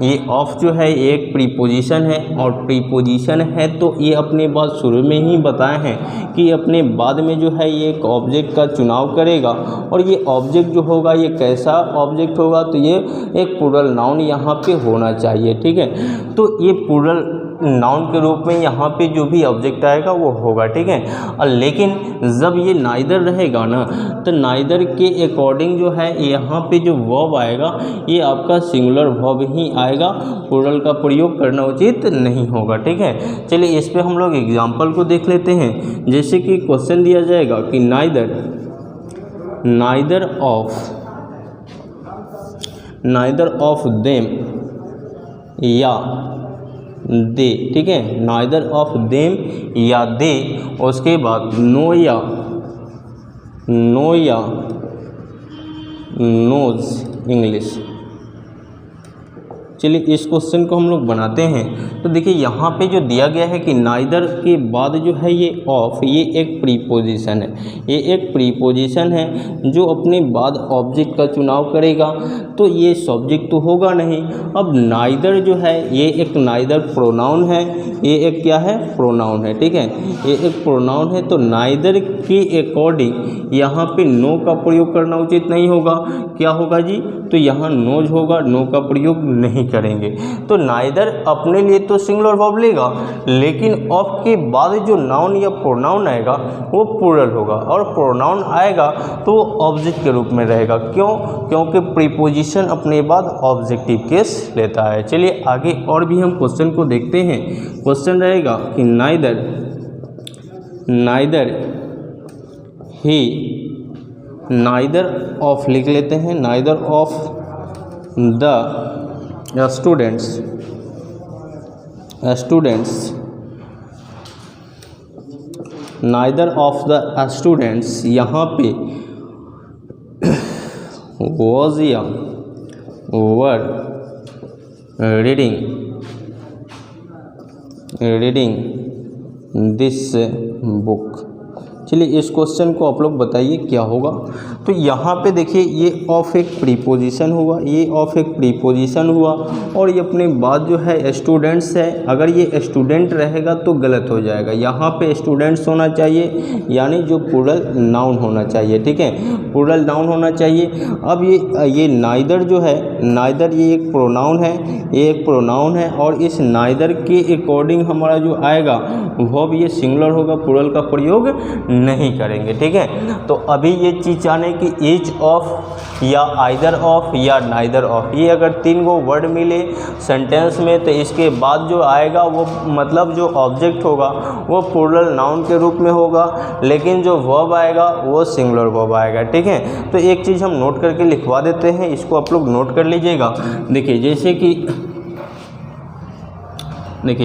ये ऑफ जो है ये एक प्रीपोजिशन है, और प्रीपोजिशन है तो ये अपने बात शुरू में ही बताए हैं कि अपने बाद में जो है ये एक ऑब्जेक्ट का चुनाव करेगा, और ये ऑब्जेक्ट जो होगा ये कैसा ऑब्जेक्ट होगा, तो ये एक प्लूरल नाउन यहाँ पे होना चाहिए, ठीक है। तो ये प्लूरल नाउन के रूप में यहाँ पे जो भी ऑब्जेक्ट आएगा वो होगा, ठीक है। और लेकिन जब ये नाइदर रहेगा ना, तो नाइदर के अकॉर्डिंग जो है यहाँ पे जो वर्ब आएगा ये आपका सिंगुलर वर्ब ही आएगा, प्लूरल का प्रयोग करना उचित नहीं होगा, ठीक है। चलिए इस पे हम लोग एग्जाम्पल को देख लेते हैं। जैसे कि क्वेश्चन दिया जाएगा कि नाइदर ऑफ देम या दे, ठीक है। नाइदर ऑफ देम या दे, उसके बाद नो या नोज इंग्लिश। चलिए इस क्वेश्चन को हम लोग बनाते हैं। तो देखिए यहाँ पे जो दिया गया है कि नाइदर के बाद जो है ये ऑफ, ये एक प्रीपोजिशन है, ये एक प्रीपोजिशन है जो अपने बाद ऑब्जेक्ट का चुनाव करेगा, तो ये सब्जेक्ट तो होगा नहीं। अब नाइदर जो है ये एक नाइदर प्रोनाउन है, ये एक क्या है, प्रोनाउन है, ठीक है। ये एक प्रोनाउन है, तो नाइदर के अकॉर्डिंग यहाँ पे नो का प्रयोग करना उचित नहीं होगा। क्या होगा जी, तो यहाँ नोज होगा, नो का प्रयोग नहीं करेंगे। तो नाइदर अपने लिए तो सिंगुलर वर्ब लेगा, लेकिन ऑफ के बाद जो नाउन या प्रोनाउन आएगा वो प्लूरल होगा, और प्रोनाउन आएगा तो वो ऑब्जेक्ट के रूप में रहेगा। क्यों? क्योंकि प्रीपोजिशन अपने बाद ऑब्जेक्टिव केस लेता है। चलिए आगे और भी हम क्वेश्चन को देखते हैं। क्वेश्चन रहेगा कि नाइदर ऑफ लिख लेते हैं, neither of the students neither of the students यहाँ पे was या were रीडिंग दिस बुक। चलिए इस क्वेश्चन को आप लोग बताइए क्या होगा। तो यहाँ पे देखिए ये ऑफ एक प्रीपोजिशन हुआ, ये ऑफ एक प्रीपोजिशन हुआ, और ये अपने बाद जो है स्टूडेंट्स है। अगर ये स्टूडेंट रहेगा तो गलत हो जाएगा, यहाँ पे स्टूडेंट्स होना चाहिए, यानी जो प्लूरल नाउन होना चाहिए, ठीक है, प्लूरल नाउन होना चाहिए। अब ये नाइदर जो है, नाइदर ये एक प्रोनाउन है, ये एक प्रोनाउन है, और इस नाइदर के अकॉर्डिंग हमारा जो आएगा वो भी ये सिंगुलर होगा, प्लूरल का प्रयोग नहीं करेंगे, ठीक है। तो अभी ये चीज़ जाने कि ईच ऑफ या आइदर ऑफ या नाइदर ऑफ, ये अगर तीन गो वर्ड मिले सेंटेंस में तो इसके बाद जो आएगा वो मतलब जो ऑब्जेक्ट होगा वो प्लूरल नाउन के रूप में होगा, लेकिन जो वर्ब आएगा वो सिंगुलर वर्ब आएगा, ठीक है। तो एक चीज़ हम नोट करके लिखवा देते हैं, इसको आप लोग नोट कर लीजिएगा। देखिए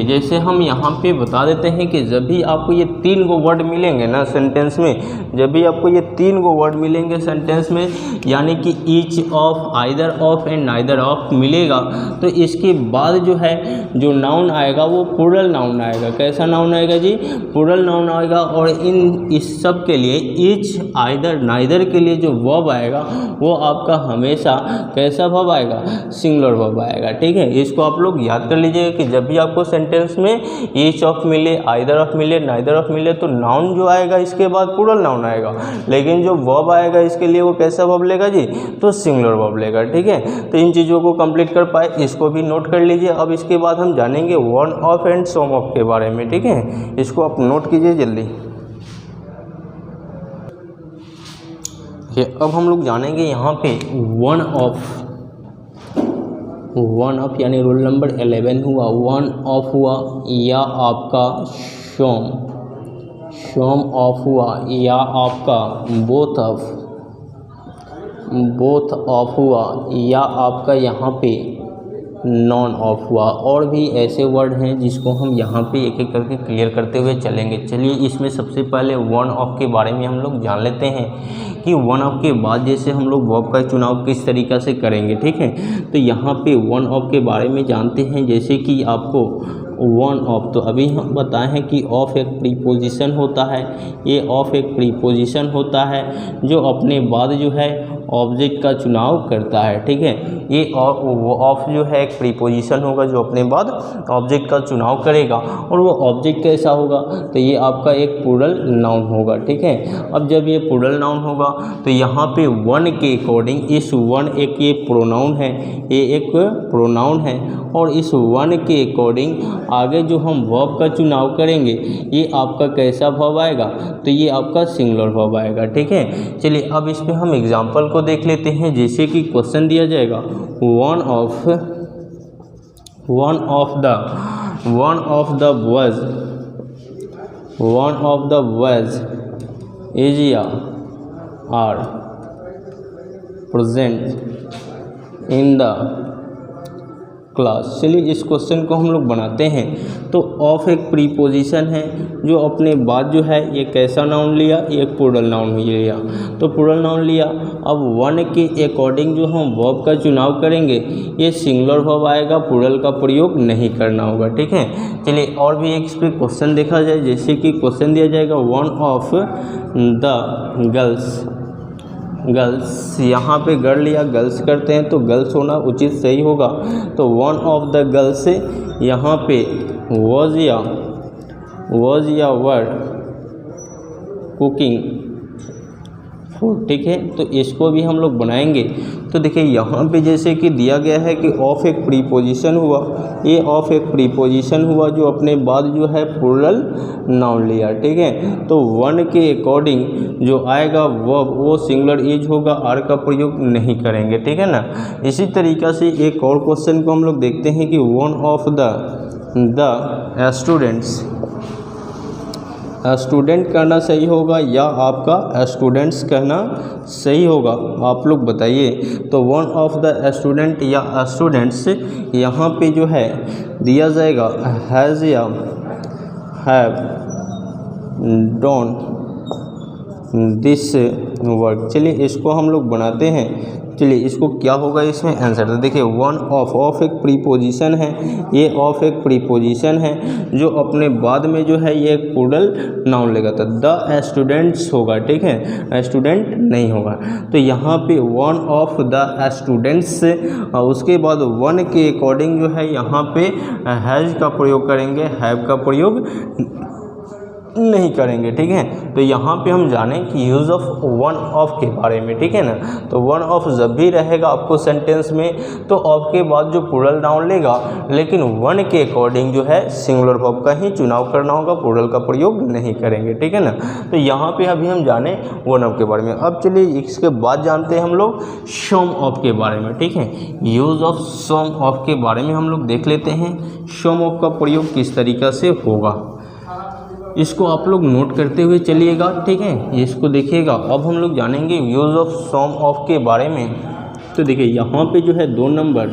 जैसे हम यहाँ पे बता देते हैं कि जब भी आपको ये तीन गो वर्ड मिलेंगे ना सेंटेंस में, जब भी आपको ये तीन गो वर्ड मिलेंगे सेंटेंस में, यानी कि each of, either of and neither of मिलेगा, तो इसके बाद जो है जो नाउन आएगा वो प्लूरल नाउन आएगा। कैसा नाउन आएगा जी? प्लूरल नाउन आएगा। और इस सब के लिए ईच, आइदर, नाइदर के लिए जो वर्ब आएगा वो आपका हमेशा कैसा वर्ब आएगा? सिंगुलर वर्ब आएगा, ठीक है। इसको आप लोग याद कर लीजिएगा कि जब भी आपको सेंटेंस में ईच ऑफ मिले, आइदर ऑफ मिले, नाइदर ऑफ मिले, तो नाउन जो आएगा इसके बाद प्लूरल नाउन आएगा, लेकिन जो वर्ब आएगा इसके लिए वो कैसा वर्ब लेगा जी? तो सिंगुलर वर्ब लेगा, ठीक है। तो इन चीज़ों को कंप्लीट कर पाए इसको भी नोट कर लीजिए। अब इसके बाद हम जानेंगे one of and some of के बारे में, ठीक है। इसको आप नोट कीजिए जल्दी। ये अब हम लोग जानेंगे यहाँ पे वन ऑफ यानी रोल नंबर 11 हुआ, वन ऑफ हुआ, या आपका शोम ऑफ हुआ, या आपका बोथ ऑफ हुआ, या आपका यहाँ पे नॉन ऑफ हुआ। और भी ऐसे वर्ड हैं जिसको हम यहाँ पे एक एक करके क्लियर करते हुए चलेंगे। चलिए इसमें सबसे पहले वन ऑफ के बारे में हम लोग जान लेते हैं कि वन ऑफ के बाद जैसे हम लोग वर्ब का चुनाव किस तरीक़ा से करेंगे, ठीक है। तो यहाँ पे वन ऑफ के बारे में जानते हैं। जैसे कि आपको वन ऑफ, तो अभी हम बताए हैं कि ऑफ एक प्रीपोजिशन होता है। ये ऑफ एक प्रीपोजिशन होता है जो अपने बाद जो है ऑब्जेक्ट का चुनाव करता है, ठीक है। ये ऑफ जो है एक प्रीपोजिशन होगा जो अपने बाद ऑब्जेक्ट का चुनाव करेगा, और वो ऑब्जेक्ट कैसा होगा, तो ये आपका एक प्लूरल नाउन होगा, ठीक है। अब जब ये प्लूरल नाउन होगा तो यहाँ पे वन के अकॉर्डिंग, इस वन एक ये प्रोनाउन है, ये एक प्रोनाउन है, और इस वन के अकॉर्डिंग आगे जो हम वर्ब का चुनाव करेंगे ये आपका कैसा वर्ब आएगा, तो ये आपका सिंगुलर वर्ब आएगा, ठीक है। चलिए अब इस पे हम एग्जांपल को देख लेते हैं। जैसे कि क्वेश्चन दिया जाएगा one of the boys is या are present in the class. चलिए इस क्वेश्चन को हम लोग बनाते हैं। तो ऑफ एक प्रीपोजिशन है जो अपने बाद जो है ये कैसा नाउन लिया, ये प्लूरल नाउन लिया, तो प्लूरल नाउन लिया। अब वन के अकॉर्डिंग जो हम वर्ब का चुनाव करेंगे ये सिंगुलर वर्ब आएगा, प्लूरल का प्रयोग नहीं करना होगा, ठीक है। चलिए और भी एक इस पर क्वेश्चन देखा जाए। जैसे कि क्वेश्चन दिया जाएगा वन ऑफ द गर्ल्स, यहाँ पे गर्ल या गर्ल्स करते हैं तो गर्ल्स होना उचित सही होगा। तो वन ऑफ द गर्ल्स यहाँ पे वॉज या वर कुकिंग फूड, ठीक है। तो इसको भी हम लोग बनाएंगे। तो देखिए यहाँ पे जैसे कि दिया गया है कि ऑफ एक प्रीपोजिशन हुआ, ये ऑफ एक प्रीपोजिशन हुआ जो अपने बाद जो है प्लूरल नाउन लिया, ठीक है। तो वन के अकॉर्डिंग जो आएगा वो सिंगुलर इज होगा, आर का प्रयोग नहीं करेंगे, ठीक है ना। इसी तरीक़ा से एक और क्वेश्चन को हम लोग देखते हैं कि वन ऑफ द स्टूडेंट कहना सही होगा या आपका स्टूडेंट्स कहना सही होगा, आप लोग बताइए। तो वन ऑफ द स्टूडेंट या स्टूडेंट्स यहाँ पे जो है दिया जाएगा हैज़ या हैव डॉन दिस वर्क। चलिए इसको हम लोग बनाते हैं। चलिए इसको क्या होगा इसमें आंसर। तो देखिए वन ऑफ एक प्रीपोजिशन है, ये ऑफ एक प्रीपोजिशन है जो अपने बाद में जो है ये एक प्लूरल नाउन लेगा, तो द स्टूडेंट्स होगा, ठीक है, स्टूडेंट नहीं होगा। तो यहाँ पे वन ऑफ द स्टूडेंट्स, उसके बाद वन के अकॉर्डिंग जो है यहाँ पे हैज़ का प्रयोग करेंगे, हैव का प्रयोग नहीं करेंगे, ठीक है। तो यहाँ पे हम जानें कि यूज़ ऑफ वन ऑफ के बारे में, ठीक है ना। तो वन ऑफ जब भी रहेगा आपको सेंटेंस में तो ऑफ के बाद जो प्लूरल नाउन लेगा, लेकिन वन के अकॉर्डिंग जो है सिंगुलर वर्ब का ही चुनाव करना होगा, प्लूरल का प्रयोग नहीं करेंगे, ठीक है ना। तो यहाँ पे अभी हम जाने वन ऑफ के बारे में। अब चलिए इसके बाद जानते हैं हम लोग सम ऑफ के बारे में, ठीक है। यूज़ ऑफ सम ऑफ के बारे में हम लोग देख लेते हैं, सम ऑफ का प्रयोग किस तरीक़ा से होगा, इसको आप लोग नोट करते हुए चलिएगा, ठीक है। इसको देखिएगा। अब हम लोग जानेंगे यूज़ ऑफ सम ऑफ के बारे में। तो देखिए यहाँ पे जो है 2 नंबर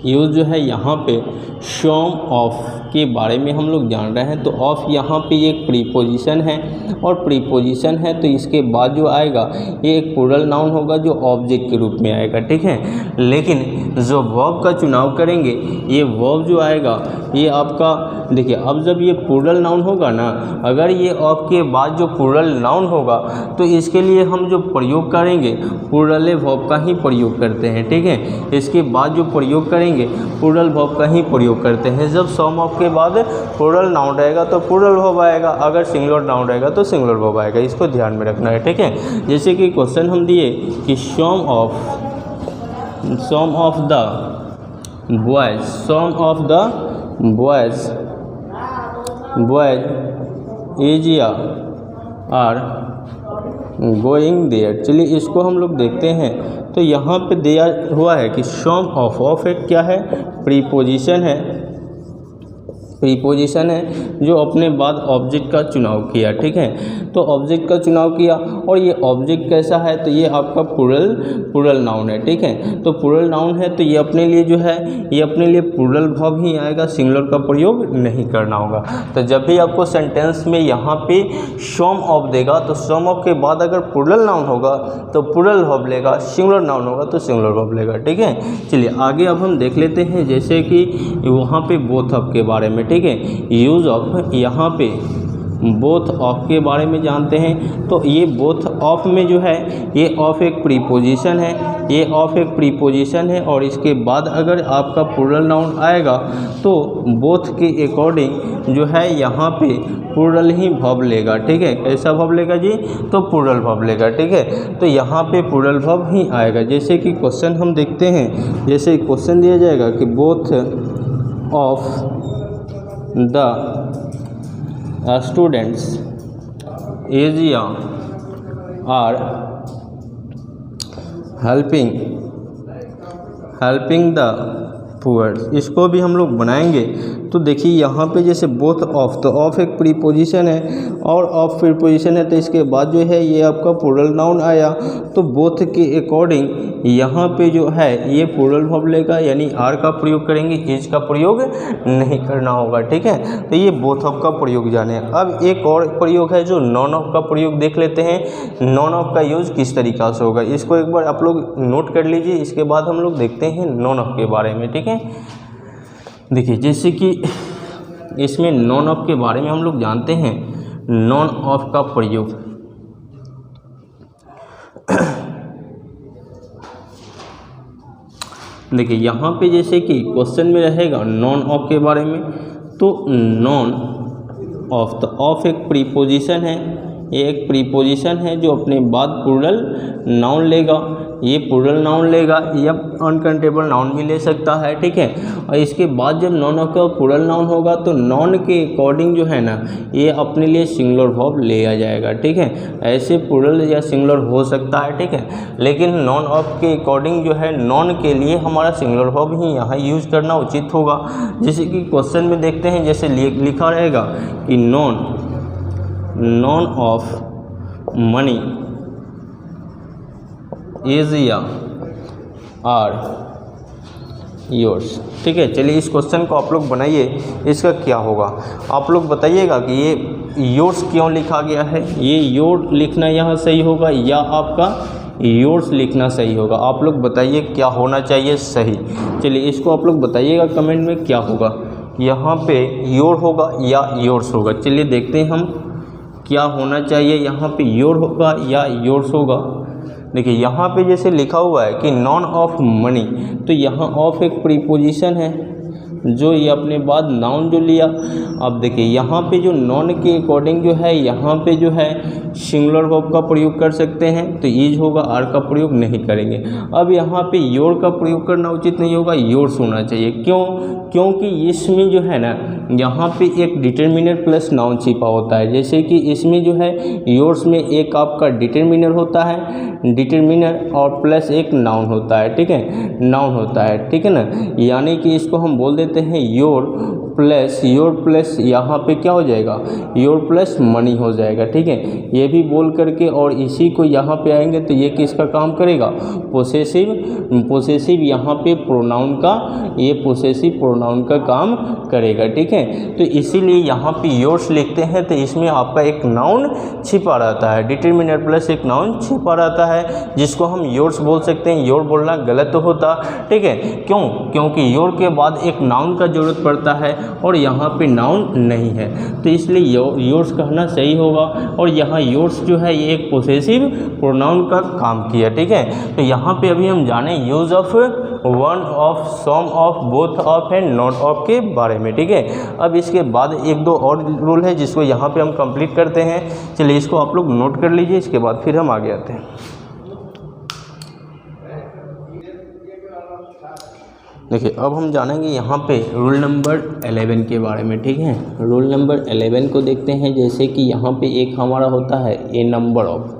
यूज़ जो है यहाँ पे सम ऑफ के बारे में हम लोग जान रहे हैं। तो ऑफ यहाँ पे एक प्रीपोजिशन है, और प्रीपोजिशन है तो इसके बाद जो आएगा ये एक प्लूरल नाउन होगा जो ऑब्जेक्ट के रूप में आएगा, ठीक है। लेकिन जो वर्ब का चुनाव करेंगे ये वर्ब जो आएगा ये आपका, देखिए अब जब ये प्लूरल नाउन होगा ना, अगर ये ऑफ के बाद जो प्लूरल नाउन होगा तो इसके लिए हम जो प्रयोग करेंगे प्लूरल वर्ब का ही प्रयोग करते हैं, ठीक है। इसके बाद जो प्रयोग करेंगे प्लूरल वर्ब का ही प्रयोग करते हैं। जब सम ऑफ के बाद प्लूरल नाउन रहेगा तो प्लूरल वर्ब आएगा, अगर सिंगुलर नाउन रहेगा तो सिंगुलर वर्ब आएगा, इसको ध्यान में रखना है, ठीक है। जैसे कि क्वेश्चन हम दिए कि सम ऑफ द बॉयज इज या आर गोइंग देयर। चलिए इसको हम लोग देखते हैं। तो यहाँ पे दिया हुआ है कि सम ऑफ एक क्या है, प्रीपोजिशन है, प्रीपोजिशन है जो अपने बाद ऑब्जेक्ट का चुनाव किया। ठीक है, तो ऑब्जेक्ट का चुनाव किया और ये ऑब्जेक्ट कैसा है, तो ये आपका प्लूरल नाउन है। ठीक है, तो प्लूरल नाउन है तो ये अपने लिए जो है ये अपने लिए प्लूरल वर्ब ही आएगा, सिंगुलर का प्रयोग नहीं करना होगा। तो जब भी आपको सेंटेंस में यहाँ पे सम ऑफ देगा तो सम ऑफ के बाद अगर प्लूरल नाउन होगा तो प्लूरल वर्ब लेगा, सिंगुलर नाउन होगा तो सिंगुलर वर्ब लेगा। ठीक है, चलिए आगे अब हम देख लेते हैं, जैसे कि वहाँ पे बोथ ऑफ के बारे में। ठीक है, यूज़ ऑफ, यहाँ पे बोथ ऑफ के बारे में जानते हैं। तो ये बोथ ऑफ में जो है ये ऑफ एक प्रीपोजिशन है, ये ऑफ एक प्रीपोजिशन है और इसके बाद अगर आपका प्लूरल नाउन आएगा तो बोथ के अकॉर्डिंग जो है यहाँ पे प्लूरल ही वर्ब लेगा। ठीक है, कैसा वर्ब लेगा जी, तो प्लूरल वर्ब लेगा। ठीक है, तो यहाँ पे प्लूरल वर्ब ही आएगा। जैसे कि क्वेश्चन हम देखते हैं, जैसे क्वेश्चन दिया जाएगा कि बोथ ऑफ द स्टूडेंट्स एजिया आर हेल्पिंग द पुअर। इसको भी हम लोग बनाएंगे। तो देखिए यहाँ पे जैसे बोथ ऑफ, तो ऑफ एक प्रीपोजिशन है और ऑफ प्रीपोजिशन है तो इसके बाद जो है ये आपका प्लूरल नाउन आया। तो बोथ के अकॉर्डिंग यहाँ पे जो है ये प्लूरल वर्ब लेगा, यानी आर का प्रयोग करेंगे, इज का प्रयोग नहीं करना होगा। ठीक है, तो ये बोथ ऑफ का प्रयोग जाने। अब एक और प्रयोग है जो नॉन ऑफ का प्रयोग देख लेते हैं। नॉन ऑफ का यूज़ किस तरीक़ा से होगा इसको एक बार आप लोग नोट कर लीजिए, इसके बाद हम लोग देखते हैं नॉन ऑफ के बारे में। ठीक है, देखिए जैसे कि इसमें नॉन ऑफ के बारे में हम लोग जानते हैं, नॉन ऑफ का प्रयोग देखिए यहाँ पे जैसे कि क्वेश्चन में रहेगा नॉन ऑफ के बारे में, तो नॉन ऑफ, तो ऑफ एक प्रीपोजिशन है, ये एक प्रीपोजिशन है जो अपने बाद प्लूरल नाउन लेगा, ये प्लूरल नाउन लेगा या अनकाउंटेबल नाउन भी ले सकता है। ठीक है, और इसके बाद जब नॉन ऑफ का प्लूरल नाउन होगा तो नॉन के अकॉर्डिंग जो है ना ये अपने लिए सिंगुलर वर्ब ले आ जाएगा। ठीक है, ऐसे प्लूरल या सिंगुलर हो सकता है। ठीक है, लेकिन नॉन ऑफ के अकॉर्डिंग जो है नॉन के लिए हमारा सिंगुलर वर्ब ही यहाँ यूज़ करना उचित होगा। जैसे कि क्वेश्चन में देखते हैं, जैसे लिखा रहेगा कि नॉन ऑफ मनी एजिया आर योर्स। ठीक है, चलिए इस क्वेश्चन को आप लोग बनाइए, इसका क्या होगा आप लोग बताइएगा कि ये योर्स क्यों लिखा गया है, ये योर लिखना यहाँ सही होगा या आपका योर्स लिखना सही होगा, आप लोग बताइए क्या होना चाहिए सही। चलिए इसको आप लोग बताइएगा कमेंट में क्या होगा, यहाँ पे योर होगा या योर्स होगा। चलिए देखते हैं हम क्या होना चाहिए, यहाँ पे योर होगा या योर्स होगा। देखिए यहाँ पे जैसे लिखा हुआ है कि नॉन ऑफ मनी, तो यहाँ ऑफ एक प्रीपोजिशन है जो ये अपने बाद नाउन जो लिया। अब देखिए यहाँ पे जो नॉन के अकॉर्डिंग जो है यहाँ पे जो है सिंगुलर वर्ब का प्रयोग कर सकते हैं, तो इज होगा, आर का प्रयोग नहीं करेंगे। अब यहाँ पे योर का प्रयोग करना उचित नहीं होगा, योर्स होना चाहिए। क्यों? क्योंकि इसमें जो है ना यहाँ पे एक डिटर्मिनर प्लस नाउन छिपा होता है। जैसे कि इसमें जो है योर्स में एक आपका डिटर्मिनर होता है, डिटर्मिनर और प्लस एक नाउन होता है। ठीक है, नाउन होता है। ठीक है ना, यानी कि इसको हम बोल देते हैं योर प्लस यहाँ पे क्या हो जाएगा, योर प्लस मनी हो जाएगा। ठीक है, ये भी बोल करके और इसी को यहाँ पे आएंगे तो ये किसका काम करेगा, पोसेसिव यहाँ पे प्रोनाउन का, ये पोसेसिव प्रोनाउन का काम करेगा। ठीक है, तो इसीलिए यहाँ पे योर्स लिखते हैं तो इसमें आपका एक नाउन छिपा रहता है, डिटर्मिनर प्लस एक नाउन छिपा रहता है जिसको हम योर्स बोल सकते हैं। योर बोलना गलत होता। ठीक है, क्यों? क्योंकि योर के बाद एक नाउन का जरूरत पड़ता है और यहाँ पे नाउन नहीं है, तो इसलिए योर्स कहना सही होगा। और यहाँ योर्स जो है ये एक पोसेसिव प्रोनाउन का काम किया। ठीक है, तो यहाँ पे अभी हम जाने use of one of, some of, both of and not of के बारे में। ठीक है, अब इसके बाद एक दो और रूल है जिसको यहाँ पे हम कंप्लीट करते हैं। चलिए इसको आप लोग नोट कर लीजिए, इसके बाद फिर हम आगे आते हैं। देखिए अब हम जानेंगे यहाँ पे रूल नंबर 11 के बारे में, ठीक है। रूल नंबर 11 को देखते हैं। जैसे कि यहाँ पे एक हमारा होता है ए नंबर ऑफ,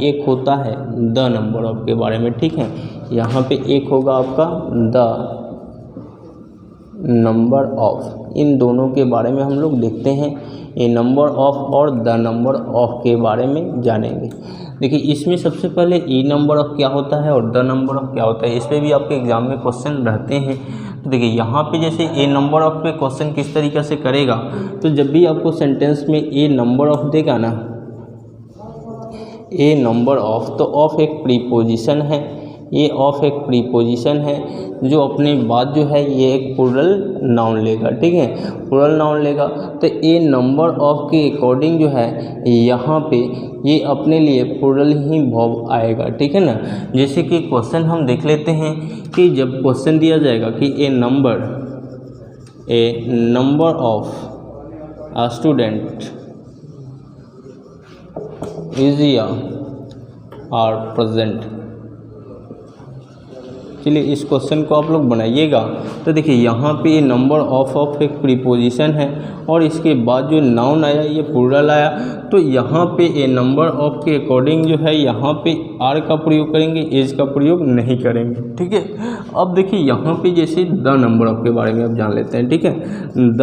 एक होता है द नंबर ऑफ के बारे में, ठीक है। यहाँ पे एक होगा आपका द नंबर ऑफ। इन दोनों के बारे में हम लोग देखते हैं, ए नंबर ऑफ और द नंबर ऑफ के बारे में जानेंगे। देखिए इसमें सबसे पहले ए नंबर ऑफ क्या होता है और द नंबर ऑफ क्या होता है, इस पर भी आपके एग्जाम में क्वेश्चन रहते हैं। तो देखिए यहाँ पे जैसे ए नंबर ऑफ पे क्वेश्चन किस तरीके से करेगा, तो जब भी आपको सेंटेंस में ए नंबर ऑफ देगा ना, ए नंबर ऑफ, तो ऑफ एक प्रीपोजिशन है, ये ऑफ एक प्रीपोजिशन है जो अपने बाद जो है ये एक प्लूरल नाउन लेगा, ठीक है। प्लूरल नाउन लेगा तो ए नंबर ऑफ के अकॉर्डिंग जो है यहाँ पे ये अपने लिए प्लूरल ही वर्ब आएगा, ठीक है ना। जैसे कि क्वेश्चन हम देख लेते हैं कि जब क्वेश्चन दिया जाएगा कि a number of a student is are present. चलिए इस क्वेश्चन को आप लोग बनाइएगा। तो देखिए यहाँ पे ये नंबर ऑफ एक प्रीपोजिशन है और इसके बाद जो नाउन आया ये प्लूरल आया, तो यहाँ पे ए नंबर ऑफ के अकॉर्डिंग जो है यहाँ पे आर का प्रयोग करेंगे, एज का प्रयोग नहीं करेंगे, ठीक है। अब देखिए यहाँ पे जैसे द नंबर ऑफ के बारे में आप जान लेते हैं, ठीक है। द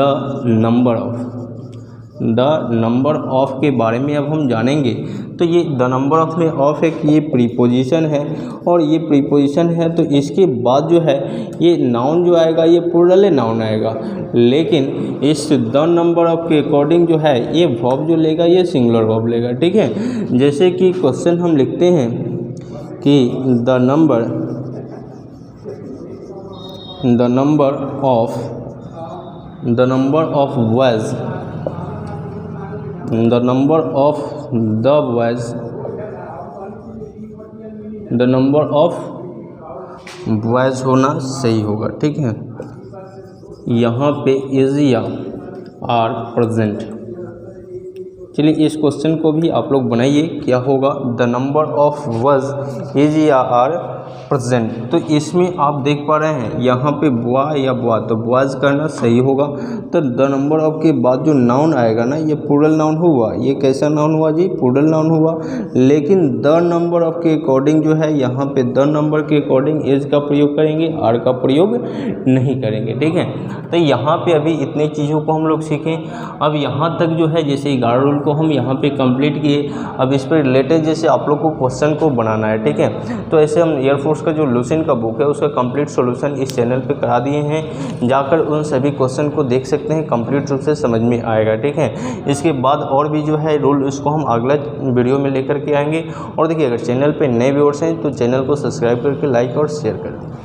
नंबर ऑफ के बारे में अब हम जानेंगे। तो ये द नंबर ऑफ में ऑफ एक ये प्रीपोजिशन है और ये प्रीपोजिशन है, तो इसके बाद जो है ये नाउन जो आएगा ये प्लूरल नाउन आएगा, लेकिन इस द नंबर ऑफ के अकॉर्डिंग जो है ये वर्ब जो लेगा ये सिंगुलर वर्ब लेगा, ठीक है। जैसे कि क्वेश्चन हम लिखते हैं कि द नंबर ऑफ बॉयज़ होना सही होगा, ठीक है। यहाँ पे इज या आर प्रेजेंट। चलिए इस क्वेश्चन को भी आप लोग बनाइए, क्या होगा, the number of boys is या आर प्रेजेंट। तो इसमें आप देख पा रहे हैं यहाँ पे बॉय या बॉय, तो बॉयज़ करना सही होगा। तो द नंबर ऑफ के बाद जो नाउन आएगा ना ये प्लूरल नाउन हुआ, ये कैसा नाउन हुआ जी, प्लूरल नाउन हुआ। लेकिन द नंबर ऑफ के अकॉर्डिंग जो है यहाँ पे द नंबर के अकॉर्डिंग एज का प्रयोग करेंगे, आर का प्रयोग नहीं करेंगे, ठीक है। तो यहाँ पे अभी इतनी चीज़ों को हम लोग सीखें। अब यहाँ तक जो है जैसे 11 रूल को हम यहाँ पे कंप्लीट किए। अब इस पर रिलेटेड जैसे आप लोग को क्वेश्चन को बनाना है, ठीक है। तो ऐसे हम एयरफोर्स का जो लुसेंट का बुक है उसका कंप्लीट सॉल्यूशन इस चैनल पे करा दिए हैं, जाकर उन सभी क्वेश्चन को देख सकते हैं, कंप्लीट रूप से समझ में आएगा, ठीक है। इसके बाद और भी जो है रूल उसको हम अगला वीडियो में लेकर के आएंगे। और देखिए अगर चैनल पे नए व्यूअर्स हैं तो चैनल को सब्सक्राइब करके लाइक और शेयर कर दें।